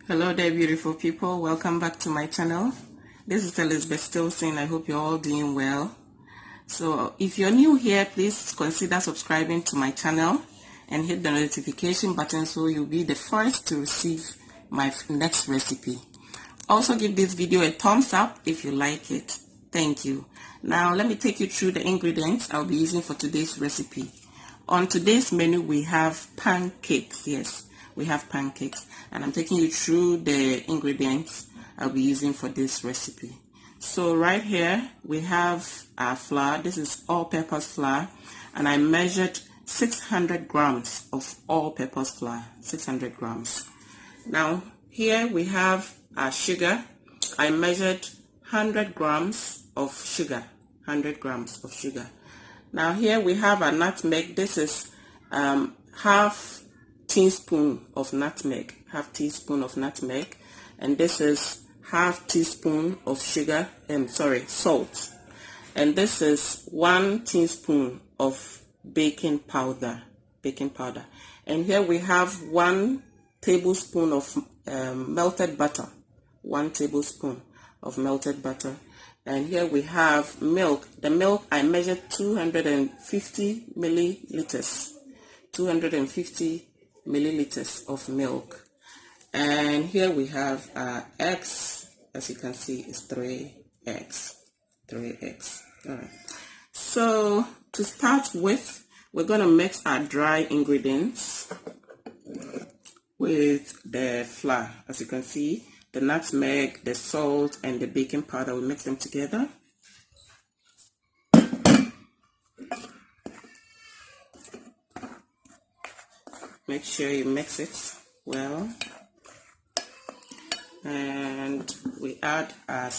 Hello there, beautiful people. Welcome back to my channel. This is Elizabeth still saying I hope you're all doing well. So if you're new here, please consider subscribing to my channel and hit the notification button so you'll be the first to receive my next recipe. Also give this video a thumbs up if you like it. Thank you. Now let me take you through the ingredients I'll be using for today's recipe. On today's menu we have pancakes. Yes, we have pancakes, and I'm taking you through the ingredients I'll be using for this recipe. So right here we have our flour. This is all-purpose flour, and I measured 600 grams of all-purpose flour. 600 grams. Now here we have our sugar. I measured 100 grams of sugar. 100 grams of sugar. Now here we have a nutmeg. This is half teaspoon of nutmeg, and this is half teaspoon of sugar, salt, and this is 1 teaspoon of baking powder, and here we have 1 tablespoon of melted butter, 1 tablespoon of melted butter, and here we have milk. The milk I measured 250 milliliters, 250 milliliters of milk. And here we have eggs. As you can see, it's 3 eggs. All right. So to start with, we're going to mix our dry ingredients with the flour. As you can see, the nutmeg, the salt, and the baking powder, we mix them together. Make sure you mix it well, and we add our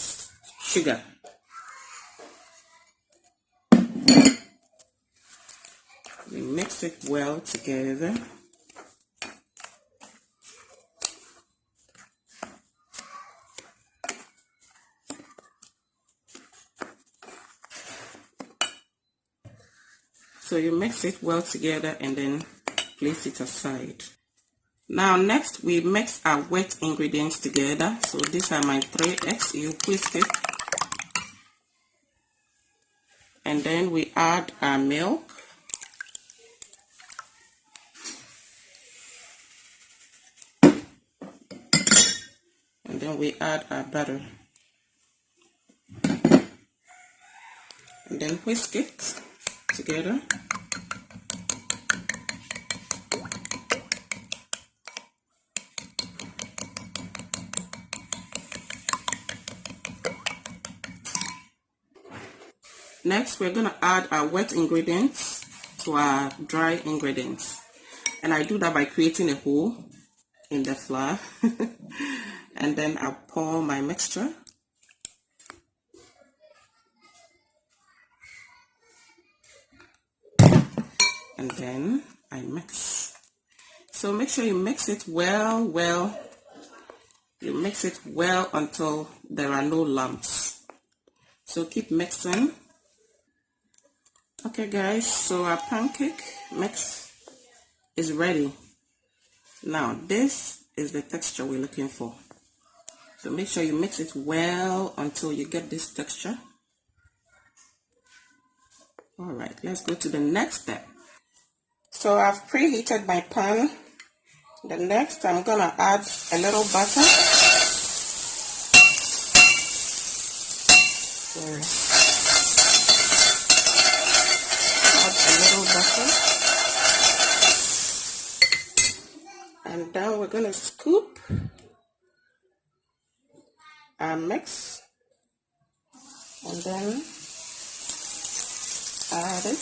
sugar. We mix it well together. So you mix it well together and then place it aside. Now next we mix our wet ingredients together. So these are my 3 eggs. You twist it, and then we add our milk, and then we add our butter, and then whisk it together. Next, we're going to add our wet ingredients to our dry ingredients. And I do that by creating a hole in the flour. And then I'll pour my mixture. And then I mix. So make sure you mix it well. You mix it well until there are no lumps. So keep mixing. Okay guys, so our pancake mix is ready. Now this is the texture we're looking for. So make sure you mix it well until you get this texture. Alright, let's go to the next step. So I've preheated my pan. The next I'm gonna add a little butter. And then we're going to scoop our mix and then add it.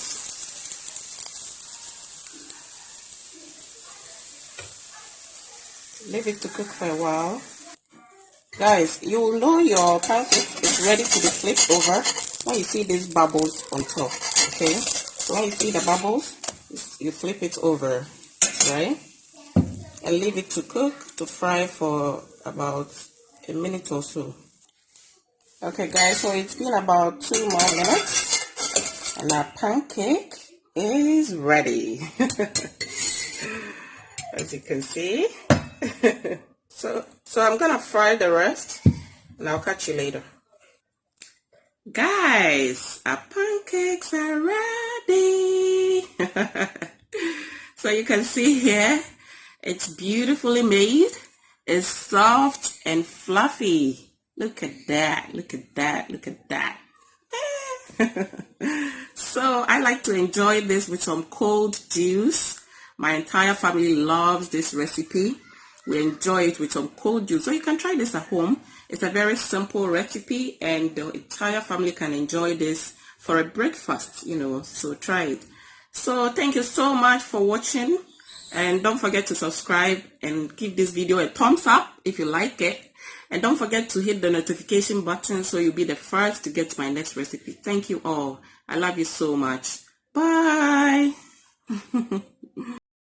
Leave it to cook for a while. Guys, you will know your pancake is ready to be flipped over when you see these bubbles on top. Okay, so when you see the bubbles, you flip it over, right? And leave it to cook, to fry for about a minute or so. Okay guys, so it's been about 2 more minutes and our pancake is ready. As you can see. So I'm gonna fry the rest and I'll catch you later. Guys, our pancakes are ready. So you can see here, it's beautifully made. It's soft and fluffy. Look at that, look at that, look at that. So I like to enjoy this with some cold juice. My entire family loves this recipe. We enjoy it with some cold juice. So you can try this at home. It's a very simple recipe and the entire family can enjoy this for a breakfast, you know, so try it. So thank you so much for watching, and don't forget to subscribe and give this video a thumbs up if you like it. And don't forget to hit the notification button so you'll be the first to get my next recipe. Thank you all. I love you so much. Bye.